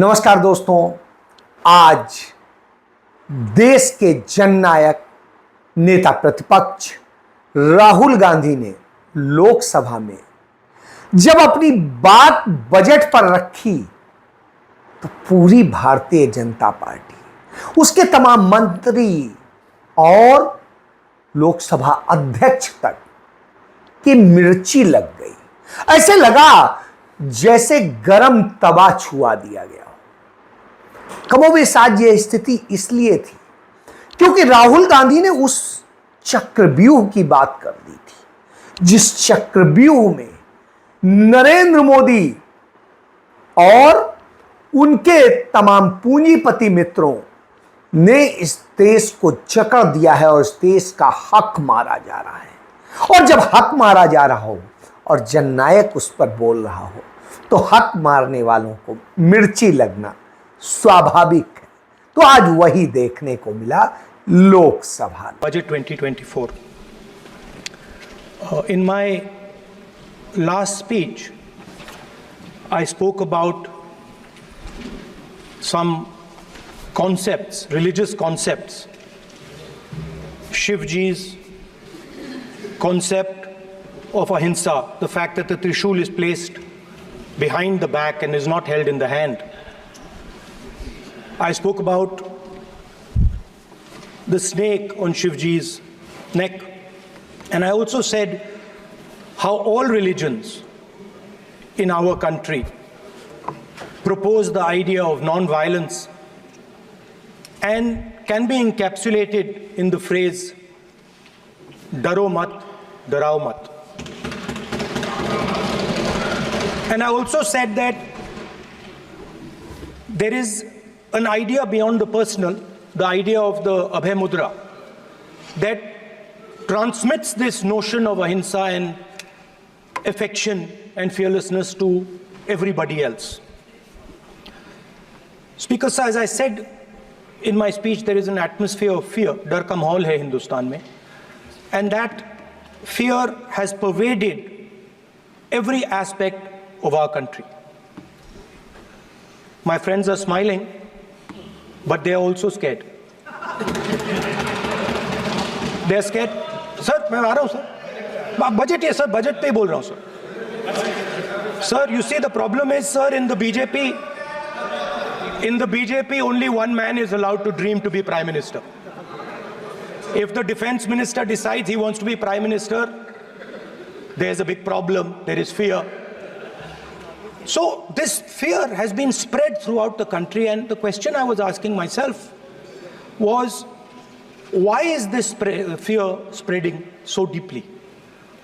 नमस्कार दोस्तों, आज देश के जननायक नेता प्रतिपक्ष राहुल गांधी ने लोकसभा में जब अपनी बात बजट पर रखी तो पूरी भारतीय जनता पार्टी, उसके तमाम मंत्री और लोकसभा अध्यक्ष तक की मिर्ची लग गई। ऐसे लगा जैसे गरम तवा छुआ दिया गया। कमोबेश आज यह स्थिति इसलिए थी क्योंकि राहुल गांधी ने उस चक्रव्यूह की बात कर दी थी जिस चक्रव्यूह में नरेंद्र मोदी और उनके तमाम पूंजीपति मित्रों ने इस देश को जकड़ दिया है और इस देश का हक मारा जा रहा है। और जब हक मारा जा रहा हो और जननायक उस पर बोल रहा हो तो हक मारने वालों को मिर्ची लगना स्वाभाविक है। तो आज वही देखने को मिला Lok Sabha budget 2024. In my last speech, I spoke about some concepts, religious concepts. Shivji's concept of ahimsa, the fact that the Trishul is placed behind the back and is not held in the hand. I spoke about the snake on Shivji's neck, and I also said how all religions in our country propose the idea of non-violence and can be encapsulated in the phrase "Daro mat, darao mat." And I also said that there is an idea beyond the personal, the idea of the Abhay Mudra, that transmits this notion of ahimsa and affection and fearlessness to everybody else. Speaker sir, as I said in my speech, there is an atmosphere of fear, डर का माहौल है हिंदुस्तान में, and that fear has pervaded every aspect of our country. My friends are smiling, but they are also scared. They are scared. Sir, मैं आ रहा हूँ sir. Budget है sir, budget पे ही बोल रहा हूँ sir. Sir, you see the problem is, sir, in the BJP only one man is allowed to dream to be Prime Minister. If the defense minister decides he wants to be Prime Minister, there's a big problem, there is fear. So this fear has been spread throughout the country, and the question I was asking myself was, why is this fear spreading so deeply?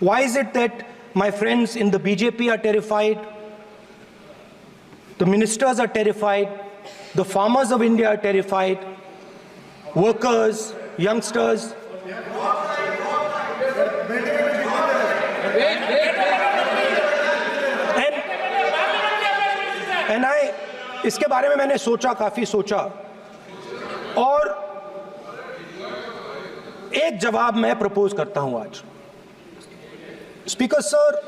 Why is it that my friends in the BJP are terrified, the ministers are terrified, the farmers of India are terrified, workers, youngsters? इसके बारे में मैंने सोचा, काफी सोचा, और एक जवाब मैं प्रपोज करता हूं आज. स्पीकर सर,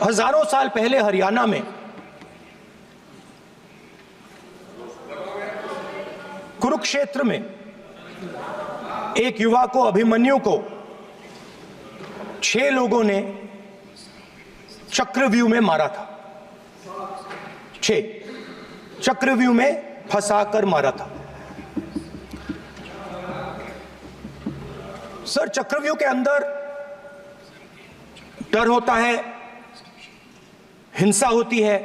हजारों साल पहले हरियाणा में कुरुक्षेत्र में एक युवा को, अभिमन्यु को 6 लोगों ने चक्रव्यूह में मारा था. 6 चक्रव्यूह में फंसाकर मारा था. सर, चक्रव्यूह के अंदर डर होता है, हिंसा होती है,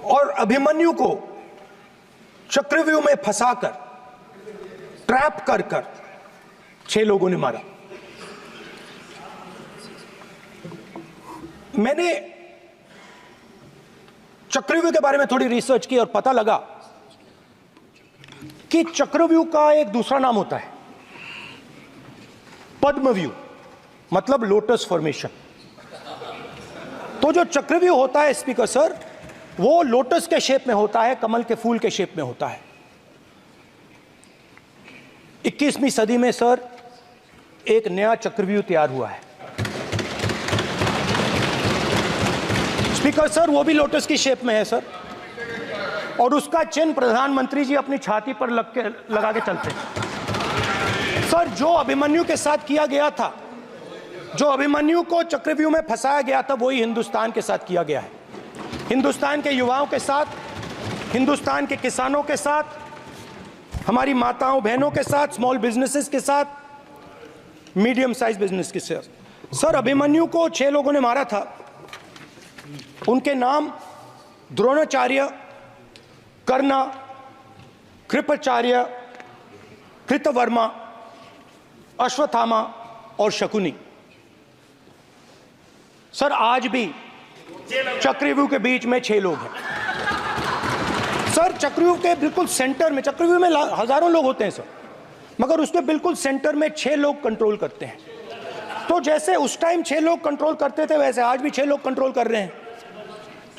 और अभिमन्यु को चक्रव्यूह में फंसाकर, ट्रैप कर 6 लोगों ने मारा. मैंने चक्रव्यूह के बारे में थोड़ी रिसर्च की और पता लगा कि चक्रव्यूह का एक दूसरा नाम होता है पद्मव्यूह, मतलब लोटस फॉर्मेशन. तो जो चक्रव्यूह होता है स्पीकर सर, वो लोटस के शेप में होता है, कमल के फूल के शेप में होता है. 21वीं सदी में सर एक नया चक्रव्यूह तैयार हुआ है. स्पीकर सर, वो भी लोटस की शेप में है सर. और उसका चिन्ह प्रधानमंत्री जी अपनी छाती पर लगा के चलते हैं। सर, जो अभिमन्यु के साथ किया गया था, जो अभिमन्यु को चक्रव्यूह में फंसाया गया था, वही हिंदुस्तान के साथ किया गया है। हिंदुस्तान के युवाओं के साथ, हिंदुस्तान के किसानों के साथ, हमारी माताओं बहनों के साथ, स्मॉल बिजनेसेस के साथ, मीडियम साइज बिजनेस के साथ। सर, अभिमन्यु को 6 लोगों ने मारा था। उनके नाम द्रोणाचार्य, कर्ण, कृपाचार्य, कृतवर्मा, अश्वत्थामा और शकुनी। सर, आज भी चक्रव्यूह के बीच में 6 लोग हैं। सर, चक्रव्यूह के बिल्कुल सेंटर में, चक्रव्यूह में हजारों लोग होते हैं सर, मगर उसके बिल्कुल सेंटर में 6 लोग कंट्रोल करते हैं। तो जैसे उस टाइम 6 लोग कंट्रोल करते थे, वैसे आज भी 6 लोग कंट्रोल कर रहे हैं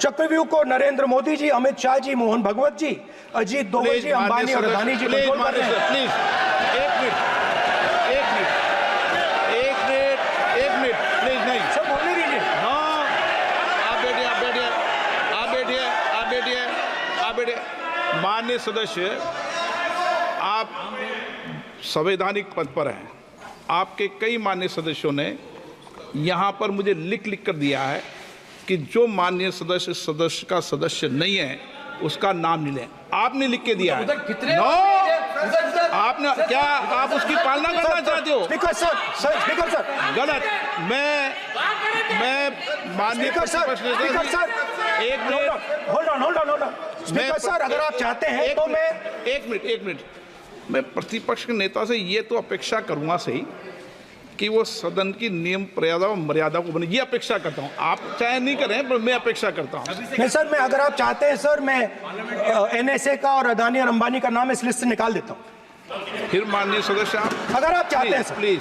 चक्रव्यूह को। नरेंद्र मोदी जी, अमित शाह जी, मोहन भगवत जी, अजीत दोवल जी, अंबानी और अदानी जी कंट्रोल कर रहे हैं। प्लीज एक मिनट प्लीज। नहीं सर, बोलने दीजिए। हाँ, आप बैठिए। माननीय सदस्य, आप संवैधानिक पद पर हैं। आपके कई माननीय सदस्यों ने यहाँ पर मुझे लिख कर दिया है कि जो माननीय सदस्य का सदस्य नहीं है उसका नाम नहीं लें। आपने लिख के दिया है। नो, आपने क्या आप उसकी पालना करना चाहते हो? स्पीकर सर, गलत। मैं माननीय स्पीकर सर, एक minute, hold on. Speaker sir, अगर आप चाहते हैं तो मैं एक मिनट मैं प्रतिपक्ष के नेता से ये तो अपेक्षा करूंगा सही कि वो सदन की नियम मर्यादा को बने, ये अपेक्षा करता हूं। आप चाहे नहीं करें, पर मैं अपेक्षा करता हूं। नहीं सर, मैं अगर आप चाहते हैं सर, मैं NSA का और अदानी और अंबानी का नाम इस लिस्ट से निकाल देता हूं। फिर माननीय सदस्य, आप अगर आप चाहते हैं सर। प्लीज,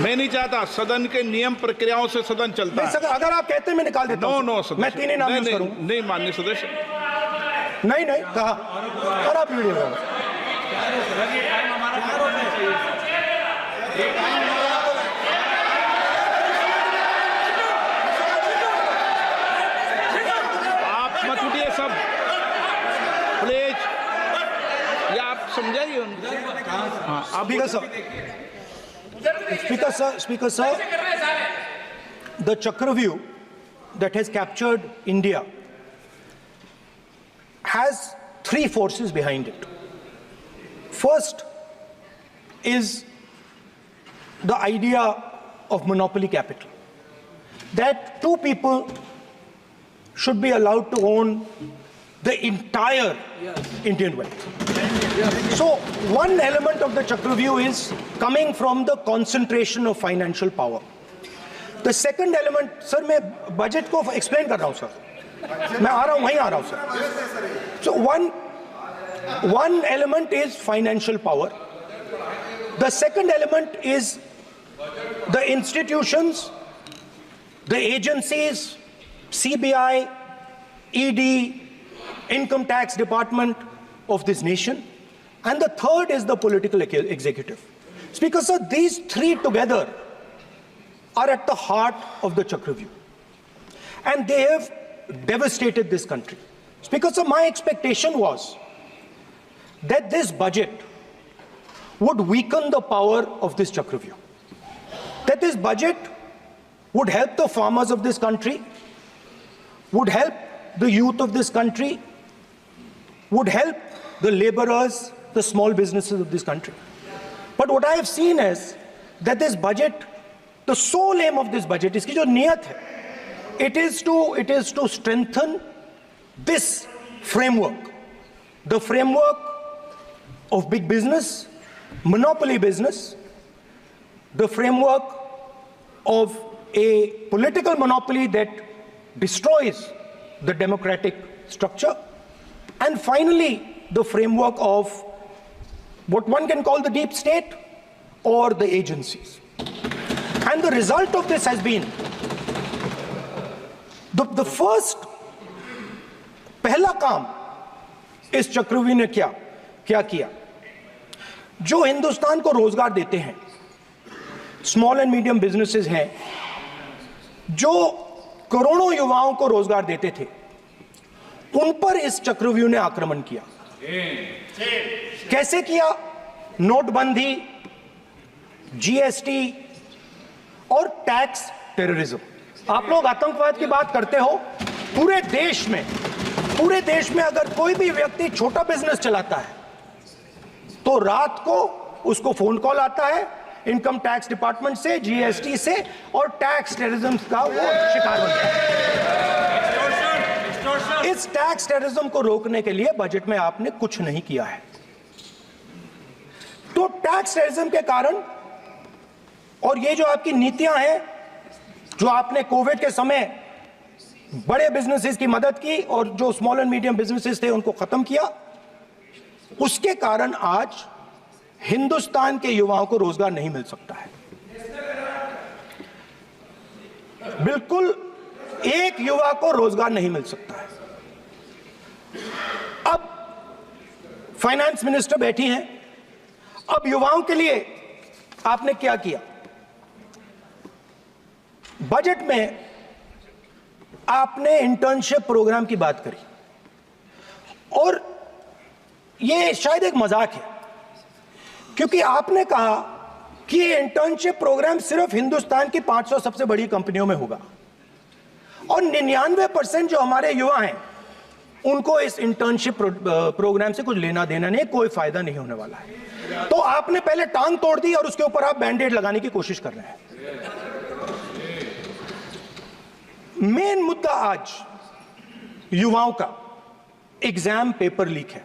मैं नहीं चाहता। सदन के नियम प्रक्रियाओं से सदन चलता है। सर, अगर आप कहते हैं मैं निकाल देता हूं। नो सदस्य, मैं 3 ही नाम यूज करूंगा। नहीं माननीय सदस्य, नहीं कहा। और आप वीडियो मत उठिए सब प्लीज, या आप समझाइए। हाँ, आप Speaker sir, the Chakravyuh that has captured India has 3 forces behind it. First is the idea of monopoly capital, that 2 people should be allowed to own the entire Indian wealth. So one element of the Chakravyuh is coming from the concentration of financial power. The second element, sir, मैं budget को explain कर रहा हूं sir, मैं आ रहा हूं, वहीं आ रहा हूं sir. So one element is financial power. The second element is the institutions, the agencies, CBI, ED, Income Tax Department of this nation, and the third is the political executive. Speaker sir, these 3 together are at the heart of the Chakravyuh, and they have devastated this country. Speaker sir, my expectation was that this budget would weaken the power of this Chakravyuh, that this budget would help the farmers of this country, would help the youth of this country, would help the laborers, the small businesses of this country. But what I have seen is that this budget, the sole aim of this budget, iski jo niyat hai, it is to strengthen this framework, the framework of big business, monopoly business, the framework of a political monopoly that destroys the democratic structure, and finally the framework of what one can call the deep state or the agencies. And the result of this has been the first पहला काम इस चक्रव्यूह ने क्या किया, जो हिंदुस्तान को रोजगार देते हैं, स्मॉल एंड मीडियम बिजनेसेस हैं, जो करोड़ों युवाओं को रोजगार देते थे, उन पर इस चक्रव्यूह ने आक्रमण किया। कैसे किया? नोटबंदी, जीएसटी और टैक्स टेररिज्म। आप लोग आतंकवाद की बात करते हो, पूरे देश में अगर कोई भी व्यक्ति छोटा बिजनेस चलाता है तो रात को उसको फोन कॉल आता है इनकम टैक्स डिपार्टमेंट से, जीएसटी से, और टैक्स टेररिज्म का वो शिकार बनता है। इस टैक्स टेररिज्म को रोकने के लिए बजट में आपने कुछ नहीं किया है। तो टैक्स टेररिज्म के कारण और ये जो आपकी नीतियां हैं, जो आपने कोविड के समय बड़े बिजनेसेस की मदद की और जो स्मॉल एंड मीडियम बिजनेसेस थे उनको खत्म किया, उसके कारण आज हिंदुस्तान के युवाओं को रोजगार नहीं मिल सकता है। बिल्कुल एक युवा को रोजगार नहीं मिल सकता है। अब फाइनेंस मिनिस्टर बैठी हैं, अब युवाओं के लिए आपने क्या किया? बजट में आपने इंटर्नशिप प्रोग्राम की बात करी और यह शायद एक मजाक है, क्योंकि आपने कहा कि ये इंटर्नशिप प्रोग्राम सिर्फ हिंदुस्तान की 500 सबसे बड़ी कंपनियों में होगा और 99% जो हमारे युवा हैं उनको इस इंटर्नशिप प्रोग्राम से कुछ लेना देना नहीं, कोई फायदा नहीं होने वाला है। तो आपने पहले टांग तोड़ दी और उसके ऊपर आप बैंडेड लगाने की कोशिश कर रहे हैं। मेन मुद्दा आज युवाओं का एग्जाम पेपर लीक है।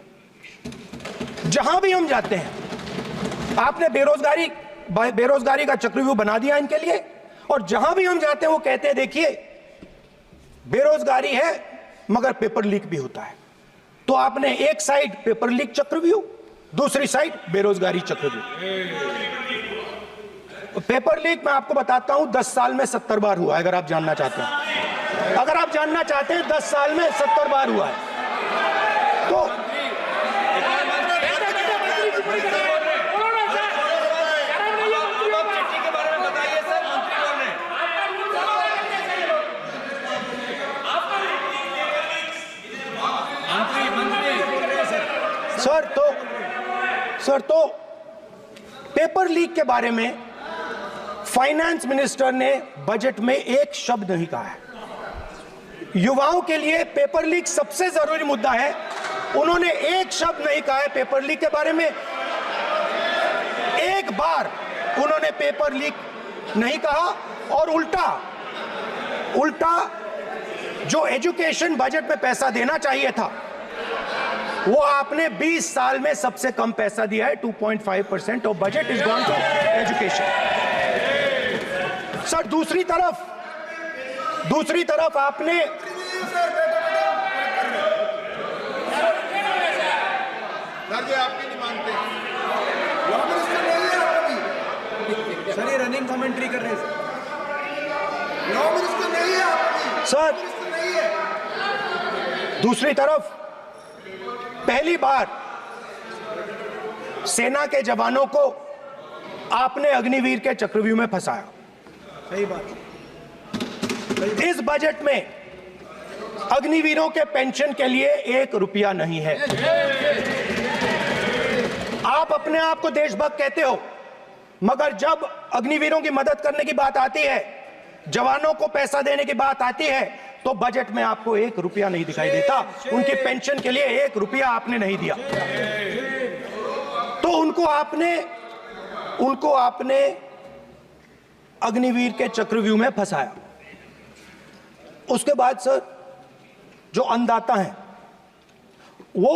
जहां भी हम जाते हैं, आपने बेरोजगारी का चक्रव्यूह बना दिया इनके लिए, और जहां भी हम जाते हैं वो कहते हैं देखिए बेरोजगारी है मगर पेपर लीक भी होता है। तो आपने एक साइड पेपर लीक चक्रव्यूह, दूसरी साइड बेरोजगारी चक्रव्यूह। पेपर लीक मैं आपको बताता हूं 10 साल में 70 बार हुआ है। अगर आप जानना चाहते हैं, 10 साल में 70 बार हुआ है। तो सर तो पेपर लीक के बारे में फाइनेंस मिनिस्टर ने बजट में एक शब्द नहीं कहा है। युवाओं के लिए पेपर लीक सबसे जरूरी मुद्दा है, उन्होंने एक शब्द नहीं कहा है पेपर लीक के बारे में। एक बार उन्होंने पेपर लीक नहीं कहा और उल्टा जो एजुकेशन बजट में पैसा देना चाहिए था वो आपने 20 साल में सबसे कम पैसा दिया है। 2.5% of budget is gone to education. Sir दूसरी तरफ आपने आपकी नहीं मानते सर, ये रनिंग कमेंट्री कर रहे हैं सर। दूसरी तरफ पहली बार सेना के जवानों को आपने अग्निवीर के चक्रव्यूह में फंसाया। सही बात। इस बजट में अग्निवीरों के पेंशन के लिए 1 रुपया नहीं है। आप अपने आप को देशभक्त कहते हो, मगर जब अग्निवीरों की मदद करने की बात आती है, जवानों को पैसा देने की बात आती है, तो बजट में आपको 1 रुपया नहीं दिखाई देता। उनकी पेंशन के लिए 1 रुपया आपने नहीं दिया। तो उनको आपने अग्निवीर के चक्रव्यूह में फंसाया। उसके बाद सर जो अन्नदाता हैं वो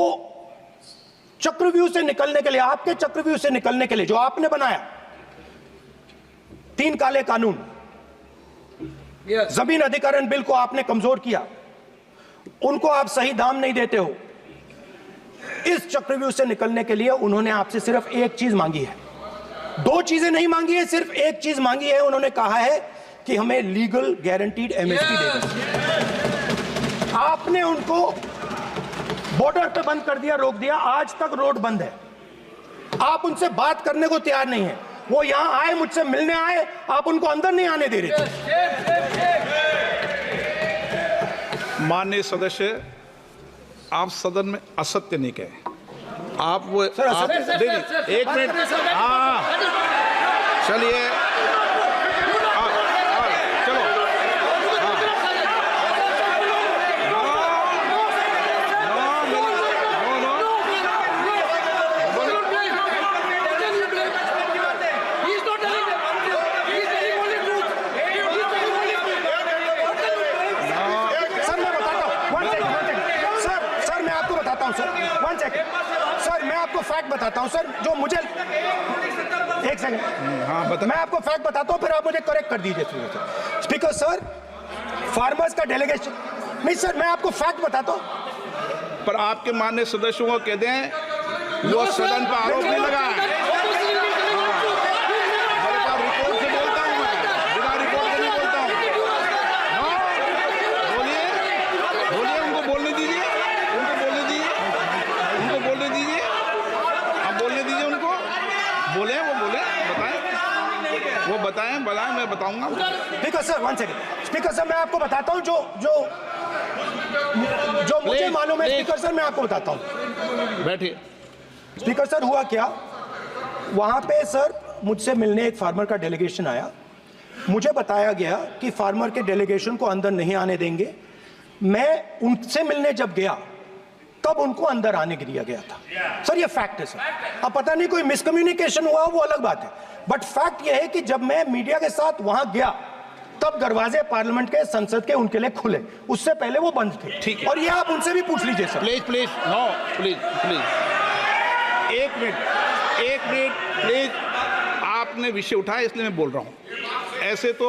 चक्रव्यूह से निकलने के लिए, आपके चक्रव्यूह से निकलने के लिए जो आपने बनाया 3 काले कानून, जमीन अधिग्रहण बिल को आपने कमजोर किया, उनको आप सही दाम नहीं देते हो। इस चक्रव्यूह से निकलने के लिए उन्होंने आपसे सिर्फ एक चीज मांगी है, 2 चीजें नहीं मांगी है, सिर्फ एक चीज मांगी है। उन्होंने कहा है कि हमें लीगल गारंटीड एमएसपी दे दो। आपने उनको बॉर्डर पे बंद कर दिया, रोक दिया, आज तक रोड बंद है। आप उनसे बात करने को तैयार नहीं है। वो यहां आए, मुझसे मिलने आए, आप उनको अंदर नहीं आने दे रहे थे। माननीय सदस्य, आप सदन में असत्य नहीं कहे। आप वो आप देखिए, एक मिनट, हाँ चलिए, चलो, सर मैं आपको फैक्ट बताता हूं सर, जो मुझे एक सेकंड, हाँ बता, मैं आपको फैक्ट बताता हूं, फिर आप मुझे करेक्ट कर दीजिए। स्पीकर सर, फार्मर्स का डेलीगेशन, नहीं सर मैं आपको फैक्ट बताता हूं। पर आपके माननीय सदस्यों को कह दें वो सदन पर आरोप नहीं लगाए। रिपोर्ट से बोलता हूं मैं, बिना रिपोर्ट के नहीं बोलता हूं। बोलिए बोलिए, उनको बोलने दीजिए, उनको बोलने दीजिए, आप बोलने दीजिए उनको, बोले, वो बोले, बताएं, वो बताएं, मैं बताऊंगा। Speaker sir, one second. Speaker sir मैं आपको बताता हूं जो मुझे मालूम है। स्पीकर सर मैं आपको बताता हूं, बैठिए। स्पीकर सर हुआ क्या, वहां पे सर मुझसे मिलने एक फार्मर का डेलीगेशन आया। मुझे बताया गया कि फार्मर के डेलीगेशन को अंदर नहीं आने देंगे। मैं उनसे मिलने जब गया तब उनको अंदर आने दिया गया था। सर ये फैक्ट है सर। अब पता नहीं कोई मिसकम्युनिकेशन हुआ, वो अलग बात है, बट फैक्ट ये है कि जब मैं मीडिया के साथ वहां गया तब दरवाजे पार्लियामेंट के, संसद के उनके लिए खुले, उससे पहले वो बंद थे। ठीक है, और ये आप उनसे भी पूछ लीजिए सर। प्लीज नो, प्लीज एक मिनट प्लीज, आपने विषय उठाया इसलिए मैं बोल रहा हूं। ऐसे तो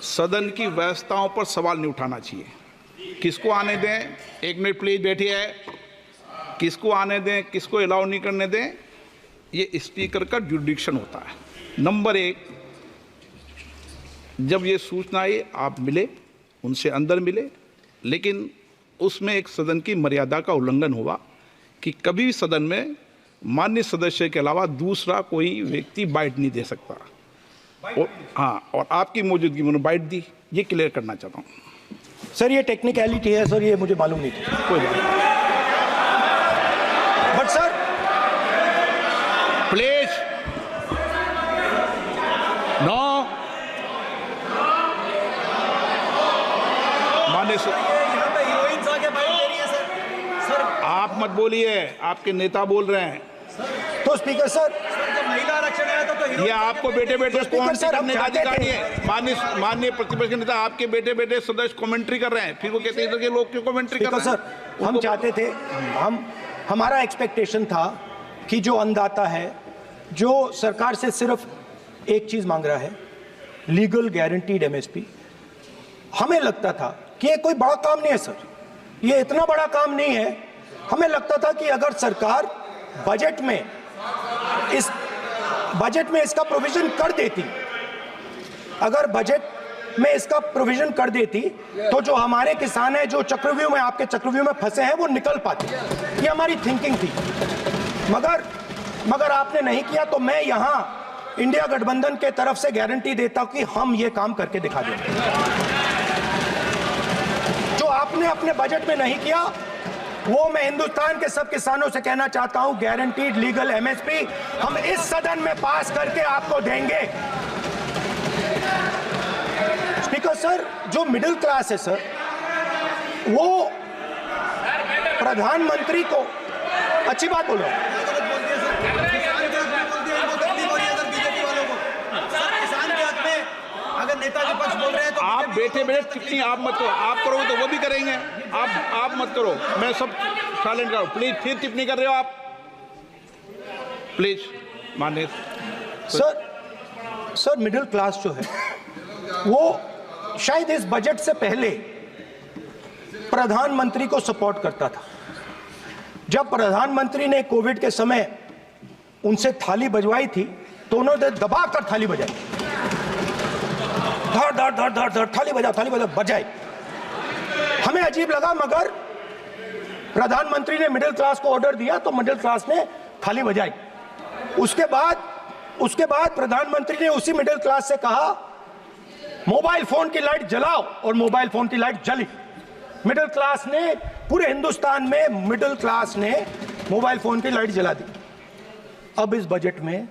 सदन की व्यवस्थाओं पर सवाल नहीं उठाना चाहिए। किसको आने दें, एक मिनट प्लीज बैठिए, किसको आने दें, किसको अलाउ नहीं करने दें, ये स्पीकर का जुडिक्शन होता है। नंबर एक, जब ये सूचना आई आप मिले, उनसे अंदर मिले, लेकिन उसमें एक सदन की मर्यादा का उल्लंघन हुआ कि कभी भी सदन में माननीय सदस्य के अलावा दूसरा कोई व्यक्ति बाइट नहीं दे सकता। और हाँ, और आपकी मौजूदगी में बाइट दी, ये क्लियर करना चाहता हूँ। सर ये टेक्निकलिटी है सर, ये मुझे मालूम नहीं थी। कोई बात नहीं, बट सर प्लीज नो, माननीय आप मत बोलिए, आपके नेता बोल रहे हैं। तो स्पीकर सर, महिला आरक्षण आया था तो ये आपको बेटे बेटे स्पीकर सर, हम करने का चाहते अधिकार थे। नहीं है। माननीय प्रतिपक्ष के नेता आपके बेटे बेटे सदस्य कमेंट्री कर रहे हैं, फिर वो कहते हैं कि लोग क्यों कमेंट्री कर रहे हैं। सर हम चाहते थे, हमारा एक्सपेक्टेशन था कि जो अन्नदाता है, जो सरकार से सिर्फ एक चीज मांग रहा है, लीगल गारंटीड एमएसपी, हमें लगता था कि ये कोई बड़ा काम नहीं है सर, ये इतना बड़ा काम नहीं है। हमें लगता था कि अगर सरकार बजट में इसका प्रोविजन कर देती, अगर बजट में इसका प्रोविजन कर देती, तो जो हमारे किसान हैं जो चक्रव्यूह में, आपके चक्रव्यूह में फंसे हैं, वो निकल पाते। ये हमारी थिंकिंग थी, मगर आपने नहीं किया। तो मैं यहां इंडिया गठबंधन के तरफ से गारंटी देता हूं कि हम ये काम करके दिखा देंगे। जो आपने अपने बजट में नहीं किया, वो मैं हिंदुस्तान के सब किसानों से कहना चाहता हूं, गारंटीड लीगल एमएसपी हम इस सदन में पास करके आपको देंगे। स्पीकर सर, जो मिडिल क्लास है सर, वो प्रधानमंत्री को, अच्छी बात बोलो, अगर नेता विपक्ष बोल रहे हैं तो आप बैठे बैठे टिप्पणी आप मत करो, आप करोगे तो वो भी करेंगे, आप मत करो, मैं सब साइलेंट करो। प्लीज फिर टिप्पणी कर रहे हो आप, प्लीज माननीय सर मिडिल क्लास जो है वो शायद इस बजट से पहले प्रधानमंत्री को सपोर्ट करता था। जब प्रधानमंत्री ने कोविड के समय उनसे थाली बजवाई थी तो उन्होंने दबाकर थाली बजाई, धड़ धड़ धड़ धड़ धड़, थाली बजा बजाई। हमें अजीब लगा, मगर प्रधानमंत्री ने मिडिल क्लास को ऑर्डर दिया तो मिडिल क्लास ने थाली बजाई। उसके बाद प्रधानमंत्री ने उसी मिडिल क्लास से कहा मोबाइल फोन की लाइट जलाओ, और मोबाइल फोन की लाइट जली। मिडिल क्लास ने, पूरे हिंदुस्तान में मिडिल क्लास ने मोबाइल फोन की लाइट जला दी। अब इस बजट में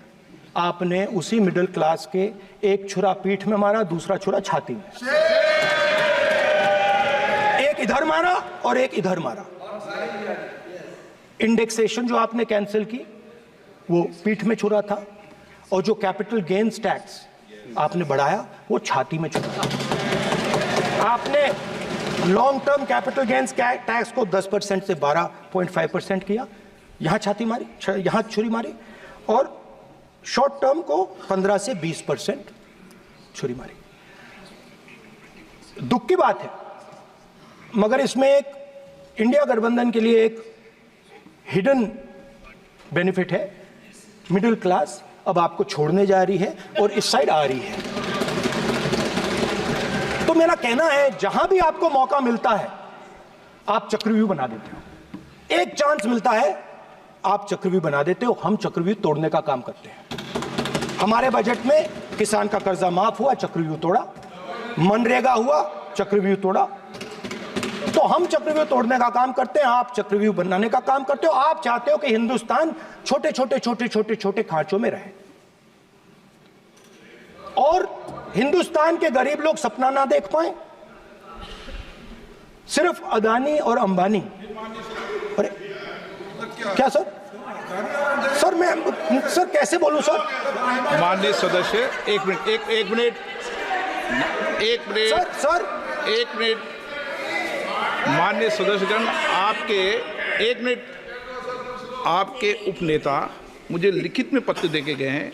आपने उसी मिडिल क्लास के एक छुरा पीठ में मारा, दूसरा छुरा छाती में, एक इधर मारा और एक इधर मारा। इंडेक्सेशन जो आपने कैंसिल की वो पीठ में छुरा था, और जो कैपिटल गेन्स टैक्स आपने बढ़ाया वो छाती में छुरा था। आपने long term capital gains tax को 10% से 12.5% किया, यहां छाती मारी, यहां छुरी मारी, और शॉर्ट टर्म को 15 से 20% छुरी मारी। दुख की बात है, मगर इसमें एक इंडिया गठबंधन के लिए एक हिडन बेनिफिट है। मिडिल क्लास अब आपको छोड़ने जा रही है और इस साइड आ रही है। तो मेरा कहना है, जहां भी आपको मौका मिलता है आप चक्रव्यूह बना देते हो। एक चांस मिलता है आप चक्रव्यूह बना देते हो। हम चक्रव्यूह तोड़ने का काम करते हैं। हमारे बजट में किसान का कर्जा माफ हुआ, चक्रव्यूह तोड़ा। मनरेगा हुआ, चक्रव्यूह तोड़ा। तो हम चक्रव्यूह तोड़ने का काम करते हैं, आप चक्रव्यूह बनाने का काम करते हो। आप चाहते हो कि हिंदुस्तान छोटे छोटे छोटे छोटे छोटे खांचों में रहे और हिंदुस्तान के गरीब लोग सपना ना देख पाए। सिर्फ अदानी और अंबानी। अरे क्या सर? सर मैं सर कैसे बोलूं सर? माननीय सदस्य, एक मिनट सर एक मिनट माननीय सदस्यगण, आपके उपनेता मुझे लिखित में पत्र देके गए हैं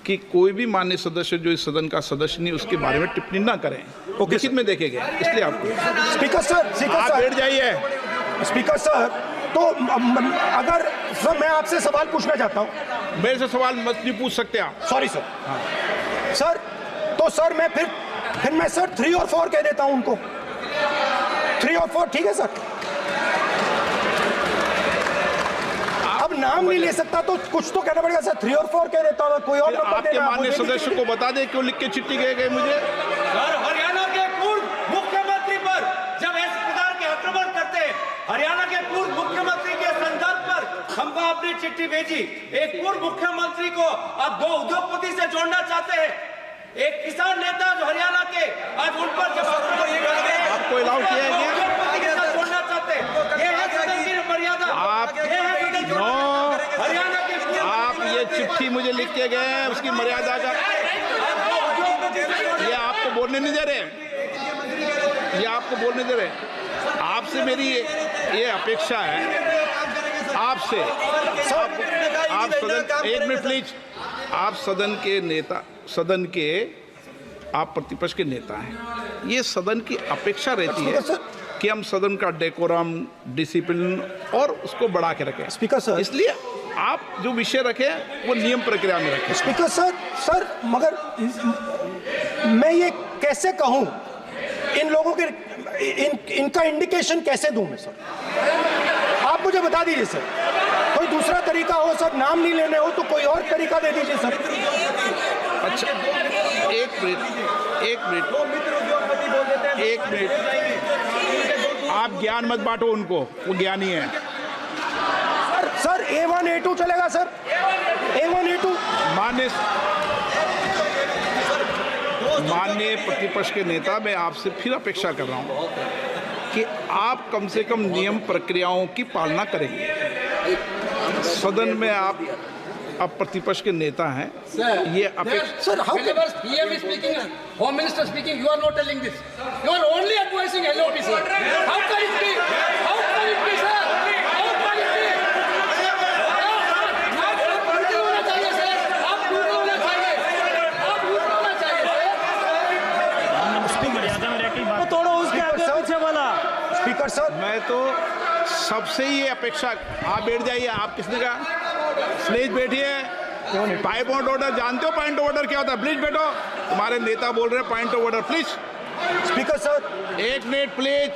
कि कोई भी माननीय सदस्य जो इस सदन का सदस्य नहीं उसके बारे में टिप्पणी ना करें। लिखित में देखे गए, इसलिए आपको। स्पीकर सर आप बैठ जाइए। स्पीकर सर, तो अगर सर मैं आपसे सवाल पूछना चाहता हूं। मेरे से सवाल मत नहीं पूछ सकते आप। Sorry sir. सर तो सर मैं फिर मैं सर 3 और 4 कह देता हूं उनको। 3 और 4 ठीक है सर? अब नाम नहीं ले सकता तो कुछ तो कहना पड़ेगा सर। 3 और 4 कह देता हूं, कोई और नंबर आपके देना। माननीय सदस्य को बता दें क्यों लिख के चिट्ठी गए मुझे। सर, हरियाणा के पूर्व मुख्यमंत्री पर जब इस प्रकार के आक्रमण करते हैं, हरियाणा के पूर्व मुख्यमंत्री के संदर्भ पर हमको अपनी चिट्ठी भेजी। एक पूर्व मुख्यमंत्री को आप 2 उद्योगपति से जोड़ना चाहते हैं, एक किसान नेता जो हरियाणा के, आज उन पर जब आपको अलाउ किया है उद्योगपति के साथ जोड़ना चाहते हैं। ये है सदन की मर्यादा। हरियाणा के आप ये चिट्ठी मुझे लिख के गए हैं, उसकी मर्यादा का ये आपको बोलने नहीं दे रहे। ये आपको बोलने दे रहे। आपसे मेरी ये अपेक्षा है आपसे। आप सदन, एक मिनट प्लीज। आप सदन के नेता, सदन के आप प्रतिपक्ष के नेता हैं। ये सदन की अपेक्षा रहती है कि हम सदन का डेकोरम, डिसिप्लिन और उसको बढ़ा के रखें। स्पीकर सर, इसलिए आप जो विषय रखें वो नियम प्रक्रिया में रखें। स्पीकर सर मगर मैं ये कैसे कहूं, इन लोगों के इनका इंडिकेशन कैसे दूं मैं सर? आप मुझे बता दीजिए सर। कोई दूसरा तरीका हो सर, नाम नहीं लेने हो तो कोई और तरीका दे दीजिए सर। अच्छा, एक मिनट आप ज्ञान मत बांटो उनको, वो ज्ञानी है। सर A1 A2 चलेगा सर? A1 A2 माननीय प्रतिपक्ष के नेता, मैं आपसे फिर अपेक्षा कर रहा हूं कि आप कम से कम नियम प्रक्रियाओं की पालना करेंगे। सदन में आप अब प्रतिपक्ष के नेता हैं, ये अपेक्षा। Sir how PM is speaking, Home Minister speaking, you are not telling this. You are only advising LOP, sir. How can it be? How can it be, sir? How can it be? आप duty होना चाहिए sir. आप duty होना चाहिए। आप duty होना चाहिए। तोड़ो उसके आगे पीछे वाला। स्पीकर सर, मैं तो सबसे ये अपेक्षा। आप बैठ जाइए। आप किसने कहा? प्लीज बैठिए। पॉइंट ऑफ ऑर्डर जानते हो? पॉइंट ऑफ ऑर्डर क्या होता है? प्लीज बैठो। तुम्हारे नेता बोल रहे हैं point of order, please. Speaker sir, एक मिनट प्लीज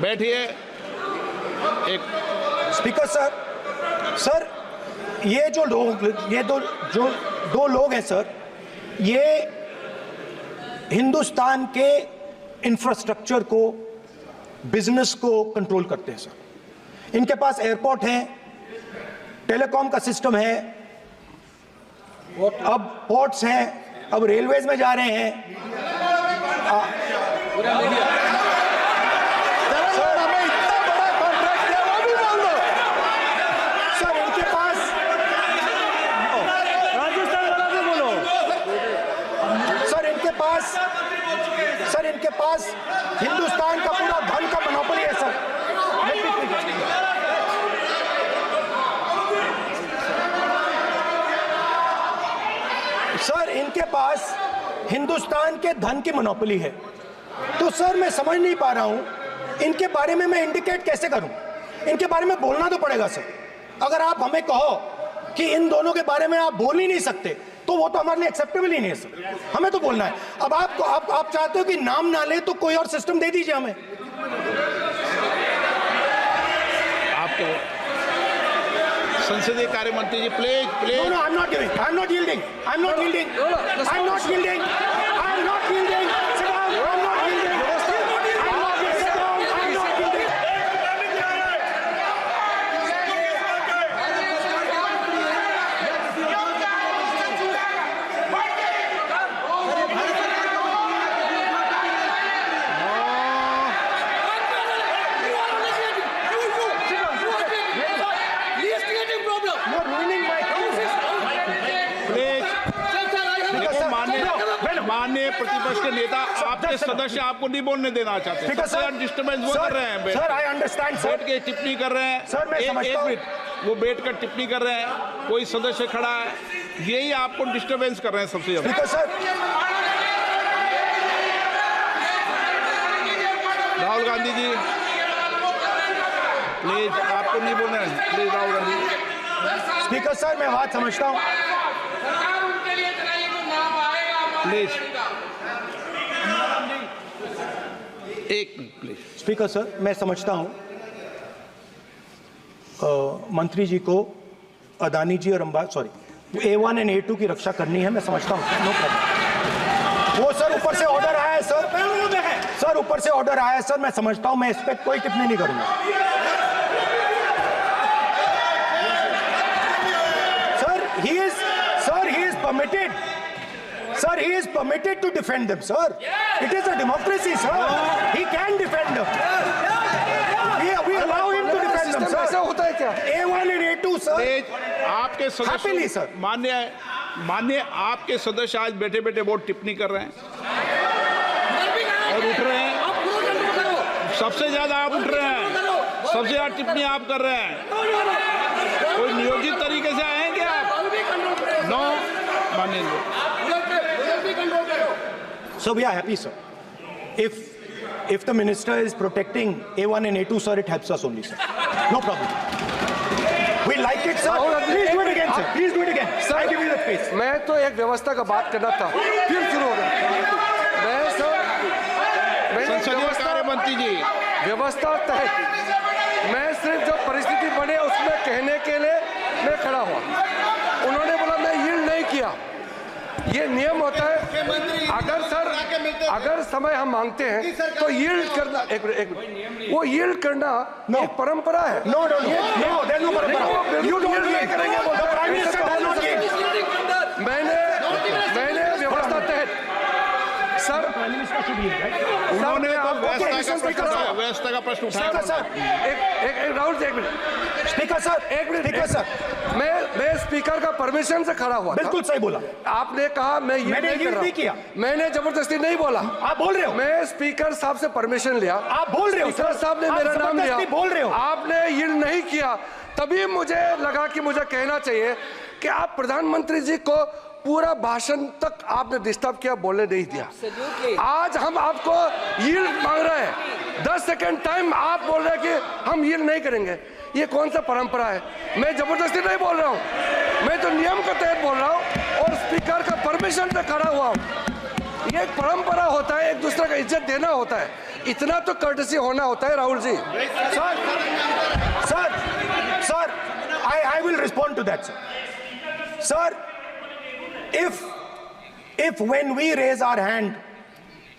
बैठिए। एक स्पीकर सर ये जो लोग, ये दो लोग हैं सर, ये हिंदुस्तान के इंफ्रास्ट्रक्चर को बिजनेस को कंट्रोल करते हैं सर। इनके पास एयरपोर्ट है, टेलीकॉम का सिस्टम है, अब पोर्ट्स हैं, अब रेलवेज में जा रहे हैं। सर हमें इतना बड़ा कॉन्ट्रैक्ट है, वो भी बोल दो सर। इनके पास राजस्थान वाला भी बोलो सर। इनके पास हिंदुस्तान का पूरा धन का मोनोपोली है सर। सर इनके पास हिंदुस्तान के धन की मोनोपोली है। तो सर मैं समझ नहीं पा रहा हूं इनके बारे में मैं इंडिकेट कैसे करूं। इनके बारे में बोलना तो पड़ेगा सर। अगर आप हमें कहो कि इन दोनों के बारे में आप बोल ही नहीं सकते तो वो तो हमारे लिए एक्सेप्टेबल ही नहीं है सर। हमें तो बोलना है। अब आप चाहते हो कि नाम ना ले तो कोई और सिस्टम दे दीजिए हमें। आपको संसदीय कार्य मंत्री ji please please. No, I'm not giving. I'm not yielding. I'm not yielding. I'm not yielding. I'm not yielding. Sit down. I'm not yielding. I'm not yielding. Sit down. I'm not yielding. You're ruining my माननीय प्रतिपक्ष के नेता आपके सदस्य आपको नहीं बोलने देना चाहते। डिस्टर्बेंस वो कर रहे हैं। Sir I understand sir. बैठ के टिप्पणी कर रहे हैं। सर, मैं समझता एक हूं। मिनट, वो बैठ कर टिप्पणी कर रहे हैं, कोई सदस्य खड़ा है, यही आपको डिस्टर्बेंस कर रहे हैं सबसे ज्यादा। सर राहुल गांधी जी प्लीज, आपको नहीं बोलना है please. Rahul Gandhi speaker sir मैं बात समझता हूँ प्लीज, एक मिनट प्लीज। स्पीकर सर मैं समझता हूँ मंत्री जी को अदानी जी और A1 और A2 की रक्षा करनी है। मैं समझता हूँ, नो प्रॉब्लम। वो सर ऊपर से ऑर्डर आया है सर ऊपर से ऑर्डर आया है सर। मैं समझता हूँ, मैं इस पर कोई टिप्पणी नहीं करूंगा। He is permitted to defend them, sir. It is a democracy, sir. He can defend them. We allow him to defend them, sir. ऐसा होता है क्या? A1 and A2, sir. आपके Happily, sir. सदस्य मान्य आपके सदस्य आज बैठे बैठे बहुत टिप्पणी कर रहे हैं और उठ रहे हैं। सबसे ज्यादा आप उठ रहे हैं, सबसे ज्यादा टिप्पणी आप कर रहे हैं। कोई नियोजित तरीके से आएंगे आप? नो मानेंगे। So we are happy, sir. If the minister is protecting A1 and A2, sir, it helps us only, sir. No problem. We like it, sir. Please do it again, sir. Please do it again. Sir, I give you the space. मैं तो एक व्यवस्था का बात करना था, फिर शुरू हो गया। मैं संसदीय कार्य मंत्री जी व्यवस्था तहत मैं सिर्फ जो परिस्थिति बने उसमें कहने के लिए मैं खड़ा हुआ। उन्होंने बोला मैं यील्ड नहीं किया। ये नियम होता है। अगर समय हम मांगते हैं तो यील्ड करना वो यील्ड करना एक परंपरा है। No, there's no परंपरा। You don't yield. The Prime Minister does not yield. मैंने व्यवस्था तहत सर उन्होंने व्यवस्था का प्रश्न उठाया। सर एक राहुल जी एक मिनट। स्पीकर सर एक मिनट सर मैं स्पीकर का परमिशन से खड़ा हुआ। बिल्कुल सही बोला आपने कहा मैं ये नहीं किया। मैंने जबरदस्ती नहीं बोला। आप बोल रहे हो। मैं स्पीकर साहब से परमिशन लिया। आप बोल रहे हो। स्पीकर साहब ने मेरा नाम लिया। बोल रहे हो। आपने यील्ड नहीं किया, तभी मुझे लगा कि मुझे कहना चाहिए कि आप प्रधानमंत्री जी को पूरा भाषण तक आपने डिस्टर्ब किया, बोलने नहीं दिया। आज हम आपको यील्ड मांग रहे हैं, 10 सेकंड टाइम आप बोल रहे हैं कि हम यील्ड नहीं करेंगे। ये कौन सा परंपरा है? मैं जबरदस्ती नहीं बोल रहा हूँ, मैं तो नियम के तहत बोल रहा हूँ और स्पीकर का परमिशन से खड़ा हुआ हूँ। ये एक परंपरा होता है, एक दूसरे का इज्जत देना होता है, इतना तो कर्टसी होना होता है। Rahul ji sir I will respond to that, sir. If when we raise our hand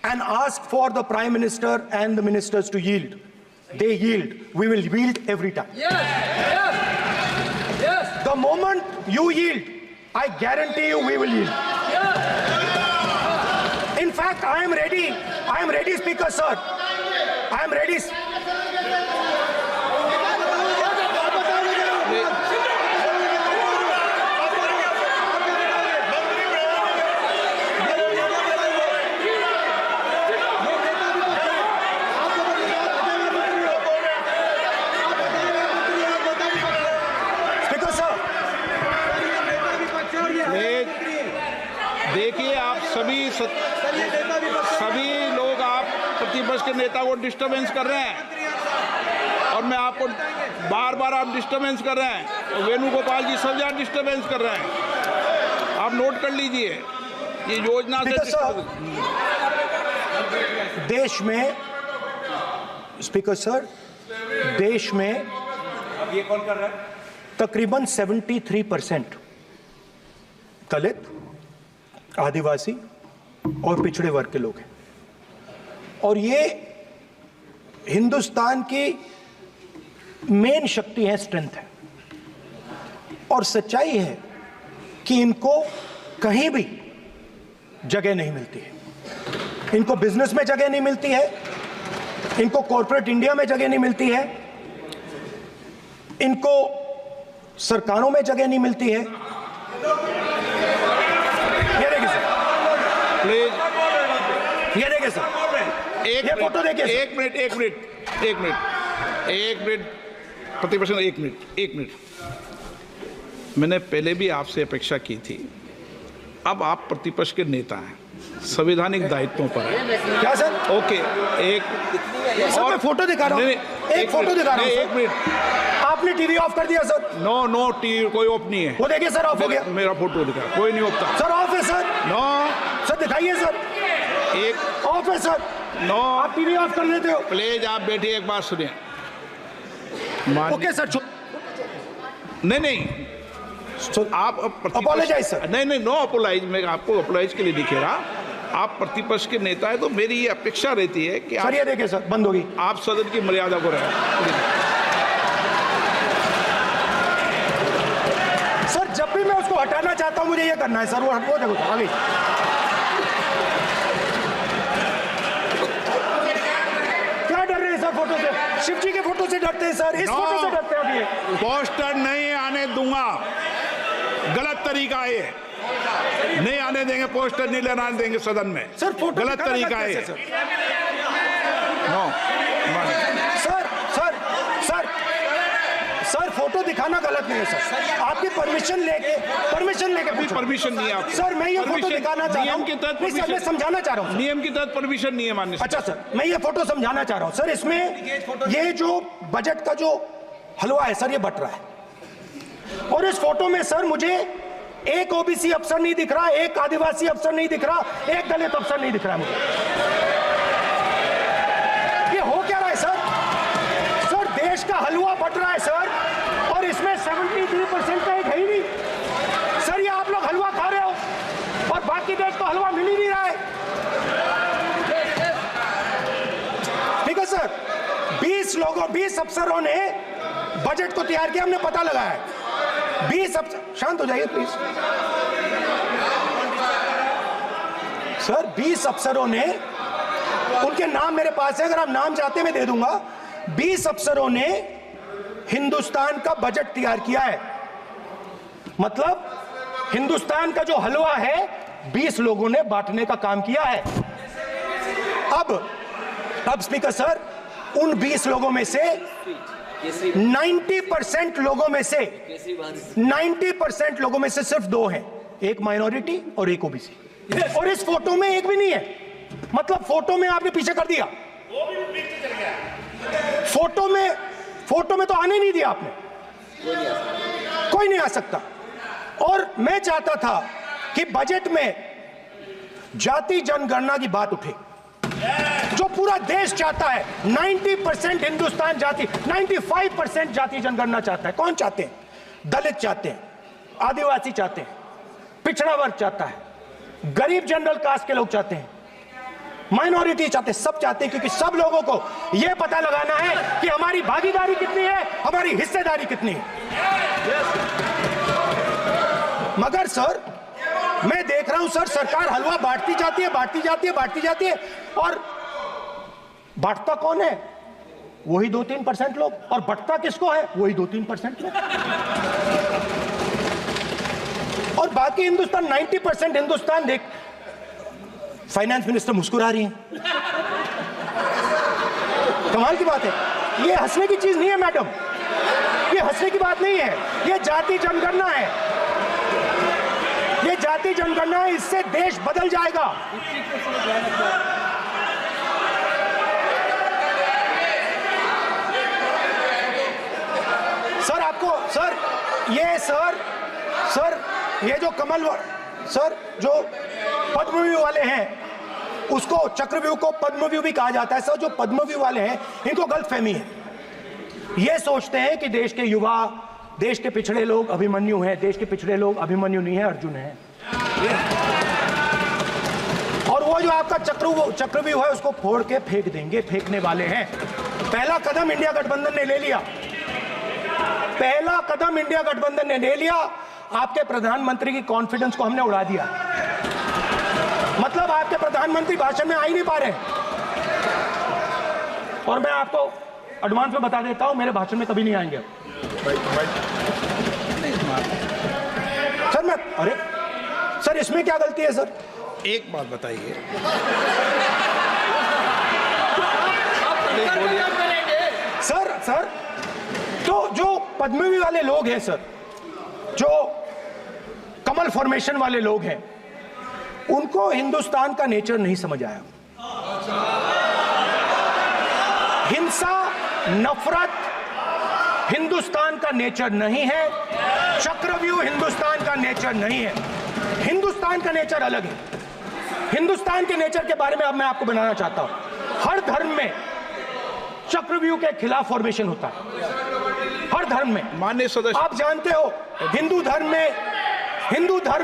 and ask for the Prime Minister and the ministers to yield, they yield. We will yield every time. Yes. The moment you yield, I guarantee you we will yield. In fact, I am ready, Speaker sir. I am ready. देखिए, आप सभी लोग आप प्रतिपक्ष के नेता को disturbance कर रहे हैं, और मैं आपको बार आप डिस्टर्बेंस कर रहे हैं, और वेणुगोपाल जी सब जगह डिस्टर्बेंस कर रहे हैं। आप नोट कर लीजिए, ये योजना से देश में, स्पीकर सर, देश में अब ये कौन कर रहा है? तकरीबन 73% दलित, आदिवासी और पिछड़े वर्ग के लोग हैं, और ये हिंदुस्तान की मेन शक्ति है, स्ट्रेंथ है। और सच्चाई है कि इनको कहीं भी जगह नहीं मिलती है। इनको बिजनेस में जगह नहीं मिलती है, इनको कॉर्पोरेट इंडिया में जगह नहीं मिलती है, इनको सरकारों में जगह नहीं मिलती है। प्लीज ये देखिए सर, ये फोटो देखिए। एक मिनट प्रतिपक्ष, एक मिनट। मैंने पहले भी आपसे अपेक्षा की थी, अब आप प्रतिपक्ष के नेता हैं, संवैधानिक दायित्वों पर है। क्या सर? ओके, एक और मैं फोटो दिखा रहा हूँ, एक फोटो दिखा रहा हूँ। एक मिनट, आपने टीवी ऑफ कर दिया सर? नो टीवी कोई ऑफ नहीं है। वो देखिए सर, ऑफ हो गया। मेरा फोटो दिखा, कोई नहीं ऑफ सर ऑफ है सर। नो सर दिखाइए सर, एक ऑफ है सर। नो, आप टीवी ऑफ कर लेते हो? प्लीज आप बैठिए, एक बात सुनिए। ओके सर, नहीं आप अपोलोजाइज सर। नहीं, नो अपोलाइज। मैं आपको अपोलाइज के लिए दिखे रहा। आप प्रतिपक्ष के नेता है, तो मेरी ये अपेक्षा रहती है कि सर ये देखिए सर, बंद होगी। आप सदन की मर्यादा को रखें। सर जब भी मैं उसको हटाना चाहता हूं, मुझे ये करना है सर, वो देखो आगे। क्या डर रहे हैं सर फोटो से? शिव जी के फोटो से डरते हैं सर, इस फोटो से डरते हैं अभी। पोस्टर नहीं आने दूंगा, गलत तरीका है ये, नहीं आने देंगे, पोस्टर नहीं लेना देंगे सदन में। सर फोटो गलत तरीका है। सर फोटो दिखाना गलत नहीं है सर। आपकी परमिशन लेके परमिशन नहीं है आपको। सर मैं ये फोटो दिखाना चाह रहा हूँ, मैं समझाना चाह रहा हूँ। नियम के तहत परमिशन नहीं है माननीय। अच्छा सर, मैं ये फोटो समझाना चाह रहा हूँ सर। इसमें ये जो बजट का जो हलवा है सर, ये बट रहा है, और इस फोटो में सर मुझे एक ओबीसी अफसर नहीं दिख रहा, एक आदिवासी अफसर नहीं दिख रहा, एक दलित अफसर नहीं दिख रहा मुझे। ये हो क्या रहा है सर? सर देश का हलवा बट रहा है सर, और इसमें 73% का एक है ही नहीं सर। ये आप लोग हलवा खा रहे हो, और बाकी देश को हलवा मिल ही नहीं रहा है। ठीक है सर, 20 अफसरों ने बजट को तैयार किया, हमने पता लगाया है। 20 अफसर, शांत हो जाइए प्लीज सर। 20 अफसरों ने, उनके नाम मेरे पास है, अगर आप नाम चाहते मैं दे दूंगा। 20 अफसरों ने हिंदुस्तान का बजट तैयार किया है। मतलब हिंदुस्तान का जो हलवा है 20 लोगों ने बांटने का काम किया है। अब स्पीकर सर, उन 20 लोगों में से 90% लोगों में से सिर्फ 2 हैं, एक माइनॉरिटी और एक ओबीसी। और इस फोटो में एक भी नहीं है। मतलब फोटो में आपने पीछे कर दिया, फोटो में तो आने नहीं दिया आपने, कोई नहीं आ सकता। और मैं चाहता था कि बजट में जाति जनगणना की बात उठे, जो पूरा देश चाहता है। 90% हिंदुस्तान जाति, 95% जाति जनगणना चाहता है। कौन चाहते हैं? दलित चाहते हैं, आदिवासी चाहते हैं, पिछड़ा वर्ग चाहता है, गरीब जनरल कास्ट के लोग चाहते हैं, माइनॉरिटी चाहते, सब चाहते हैं, क्योंकि सब लोगों को यह पता लगाना है कि हमारी भागीदारी कितनी है, हमारी हिस्सेदारी कितनी है। मगर सर मैं देख रहा हूं सर, सरकार हलवा बांटती जाती है, बांटती जाती है, बांटती जाती है, और बांटता कौन है? वही 2-3% लोग, और बंटता किसको है? वही 2-3% लोग, और बाकी हिंदुस्तान 90% हिंदुस्तान देख। फाइनेंस मिनिस्टर मुस्कुरा रही हैं, कमाल की बात है। ये हंसने की चीज नहीं है मैडम, ये हंसने की बात नहीं है, ये जाति जनगणना है, ये जाति जनगणना है, इससे देश बदल जाएगा। सर आपको सर ये जो कमल सर जो पद्मव्यूह वाले हैं, उसको चक्रव्यूह को पद्मव्यूह भी कहा जाता है। सर जो पद्मव्यूह वाले हैं इनको गलतफहमी है, ये सोचते हैं कि देश के युवा, देश के पिछड़े लोग अभिमन्यु हैं। देश के पिछड़े लोग अभिमन्यु नहीं है, अर्जुन है। और वो जो आपका चक्रव्यूह है उसको फोड़ के फेंक देंगे, फेंकने वाले हैं। पहला कदम इंडिया गठबंधन ने ले लिया, पहला कदम इंडिया गठबंधन ने ले लिया। आपके प्रधानमंत्री की कॉन्फिडेंस को हमने उड़ा दिया, मतलब आपके प्रधानमंत्री भाषण में आ ही नहीं पा रहे। और मैं आपको एडवांस में बता देता हूं, मेरे भाषण में कभी नहीं आएंगे सर। मैं अरे सर इसमें क्या गलती है सर? एक बात बताइए, सर तो जो पद्मव्यूह वाले लोग हैं सर, जो कमल फॉर्मेशन वाले लोग हैं, उनको हिंदुस्तान का नेचर नहीं समझ आया। हिंसा, नफरत हिंदुस्तान का नेचर नहीं है, चक्रव्यूह हिंदुस्तान का नेचर नहीं है। हिंदुस्तान का नेचर अलग है। हिंदुस्तान के नेचर के बारे में अब मैं आपको बनाना चाहता हूं। हर धर्म में चक्रव्यूह के खिलाफ फॉर्मेशन होता है, हर धर्म में। माननीय सदस्य, आप जानते हो हिंदू धर्म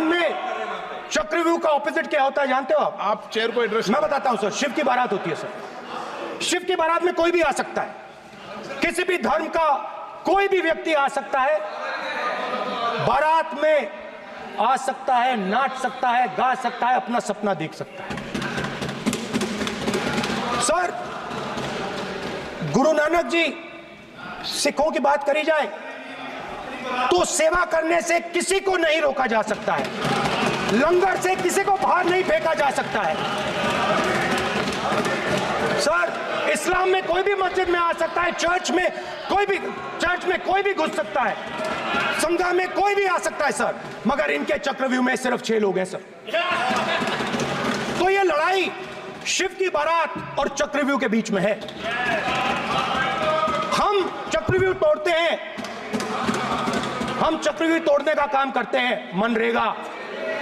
में चक्रव्यूह का ऑपोजिट क्या होता है, जानते हो आप चेयर को एड्रेस। मैं बताता हूं सर। शिव की बारात होती है सर, शिव की बारात में कोई भी आ सकता है, किसी भी धर्म का कोई भी व्यक्ति आ सकता है, बारात में आ सकता है, नाच सकता है, गा सकता है, अपना सपना देख सकता है। सर गुरु नानक जी, सिखों की बात करी जाए तो सेवा करने से किसी को नहीं रोका जा सकता है, लंगर से किसी को बाहर नहीं फेंका जा सकता है। सर इस्लाम में कोई भी मस्जिद में आ सकता है, चर्च में कोई भी घुस सकता है, संघा में कोई भी आ सकता है सर, मगर इनके चक्रव्यूह में सिर्फ 6 लोग हैं सर। तो ये लड़ाई शिव की बारात और चक्रव्यूह के बीच में है। हम चक्रव्यूह तोड़ते हैं, हम चक्रव्यूह तोड़ने का काम करते हैं। मनरेगा,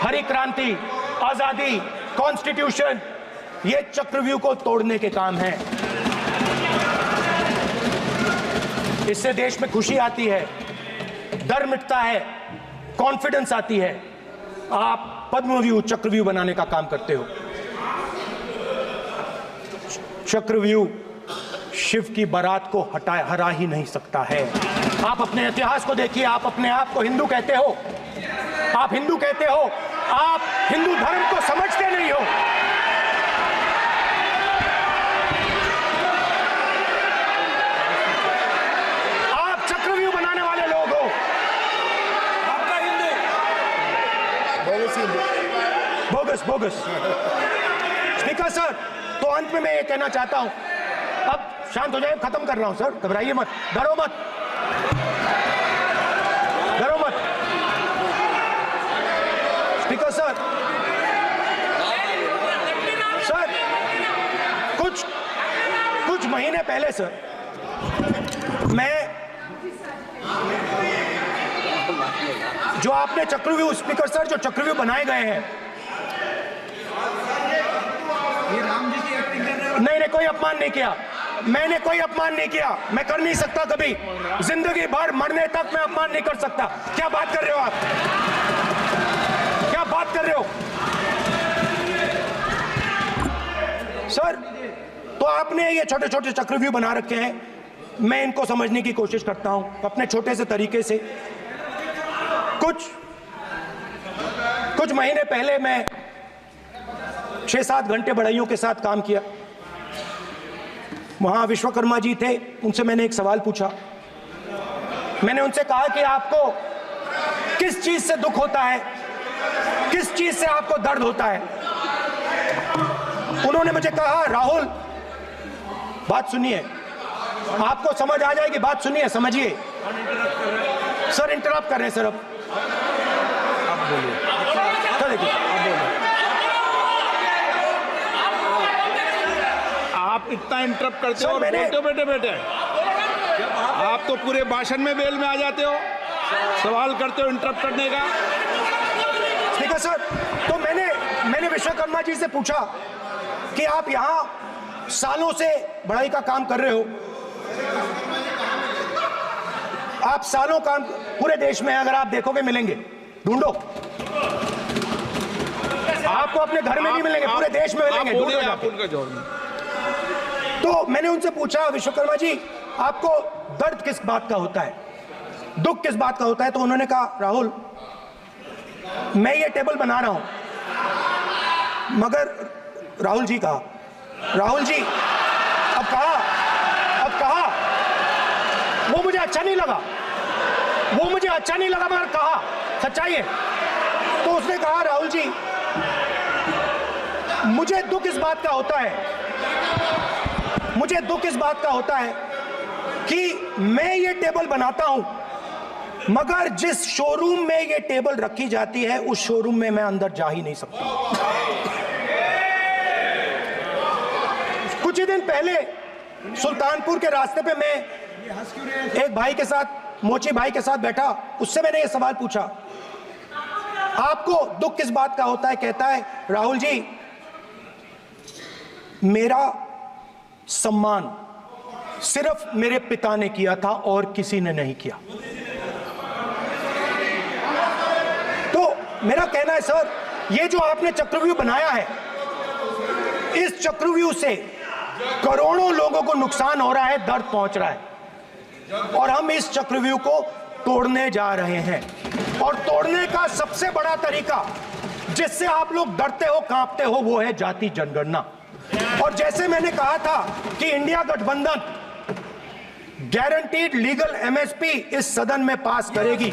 हरी क्रांति, आजादी, कॉन्स्टिट्यूशन, ये चक्रव्यूह को तोड़ने के काम हैं। इससे देश में खुशी आती है, डर मिटता है, कॉन्फिडेंस आती है। आप पद्मव्यूह चक्रव्यूह बनाने का काम करते हो। चक्रव्यूह शिव की बारात को हरा ही नहीं सकता है। आप अपने इतिहास को देखिए, आप अपने आप को हिंदू कहते हो, आप हिंदू कहते हो, आप हिंदू धर्म को समझते नहीं हो। आप चक्रव्यूह बनाने वाले लोग हो। आपका हिंदू बोगस। स्पीकर सर, तो अंत में मैं ये कहना चाहता हूं, अब शांत हो जाए, खत्म कर रहा हूं सर, घबराइए मत, डरो मत। स्पीकर सर, कुछ महीने पहले सर, मैं जो आपने चक्रव्यूह, स्पीकर सर, जो चक्रव्यूह बनाए गए हैं, नहीं, कोई अपमान नहीं किया, मैंने कोई अपमान नहीं किया, मैं कर नहीं सकता कभी, जिंदगी भर मरने तक मैं अपमान नहीं कर सकता। क्या बात कर रहे हो आप, क्या बात कर रहे हो सर, तो आपने ये छोटे छोटे चक्रव्यूह बना रखे हैं, मैं इनको समझने की कोशिश करता हूं अपने छोटे से तरीके से। कुछ महीने पहले मैं 6-7 घंटे बढ़इयों के साथ काम किया। वहां विश्वकर्मा जी थे, उनसे मैंने एक सवाल पूछा। मैंने उनसे कहा कि आपको किस चीज से दुख होता है, किस चीज से आपको दर्द होता है। उन्होंने मुझे कहा, राहुल बात सुनिए, आपको समझ आ जाएगी, बात सुनिए, समझिए। सर इंटरप्ट कर रहे हैं सर, अब बोलिए। सर देखिए, आप इतना इंटरप्ट करते हो और मैंने- बोलते हो बेटे बेटे, आप तो पूरे भाषण में बेल में आ जाते हो, सवाल करते हो इंटरप्ट करने का। ठीक है सर, तो मैंने विश्वकर्मा जी से पूछा कि आप यहां सालों से बढ़ई का काम कर रहे हो, आप सालों काम पूरे देश में अगर आप देखोगे मिलेंगे, ढूंढो, आपको अपने घर में नहीं मिलेंगे, पूरे देश में मिलेंगे, ढूंढो आप जाके। उनका जवाब नहीं। तो मैंने उनसे पूछा, विश्वकर्मा जी आपको दर्द किस बात का होता है, दुख किस बात का होता है। तो उन्होंने कहा, राहुल मैं ये टेबल बना रहा हूं, मगर राहुल जी कहा, राहुल जी अब कहा वो मुझे अच्छा नहीं लगा, मगर कहा सच्चाई है। तो उसने कहा, राहुल जी मुझे दुख इस बात का होता है कि मैं ये टेबल बनाता हूं, मगर जिस शोरूम में ये टेबल रखी जाती है उस शोरूम में मैं अंदर जा ही नहीं सकता। कुछ ही दिन पहले सुल्तानपुर के रास्ते पे मैं एक भाई के साथ, मोची भाई के साथ बैठा, उससे मैंने ये सवाल पूछा, आपको दुख किस बात का होता है। कहता है, राहुल जी मेरा सम्मान सिर्फ मेरे पिता ने किया था और किसी ने नहीं किया। तो मेरा कहना है सर, ये जो आपने चक्रव्यूह बनाया है, इस चक्रव्यूह से करोड़ों लोगों को नुकसान हो रहा है, दर्द पहुंच रहा है, और हम इस चक्रव्यूह को तोड़ने जा रहे हैं। और तोड़ने का सबसे बड़ा तरीका जिससे आप लोग डरते हो, कांपते हो, वो है जाति जनगणना। और जैसे मैंने कहा था कि इंडिया गठबंधन गारंटीड लीगल एमएसपी इस सदन में पास करेगी,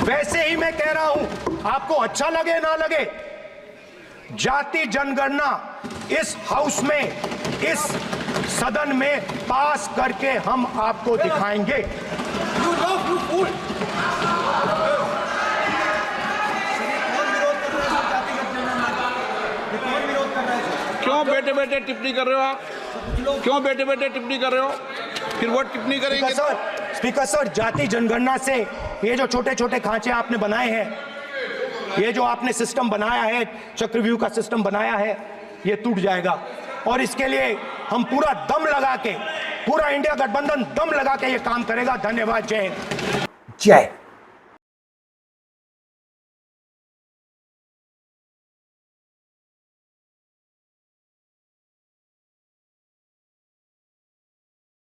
वैसे ही मैं कह रहा हूं, आपको अच्छा लगे ना लगे, जाति जनगणना इस हाउस में, इस सदन में पास करके हम आपको दिखाएंगे। क्यों बेटे बेटे टिप्पणी कर रहे हो आप? क्यों बेटे बेटे टिप्पणी कर रहे हो? फिर वो टिप्पणी करेंगे। स्पीकर सर, जाति जनगणना से ये जो छोटे छोटे खांचे आपने बनाए हैं, ये जो आपने सिस्टम बनाया है, चक्रव्यूह का सिस्टम बनाया है, ये टूट जाएगा। और इसके लिए हम पूरा दम लगा के, पूरा इंडिया गठबंधन दम लगा के ये काम करेगा। धन्यवाद। जय हिंद। जय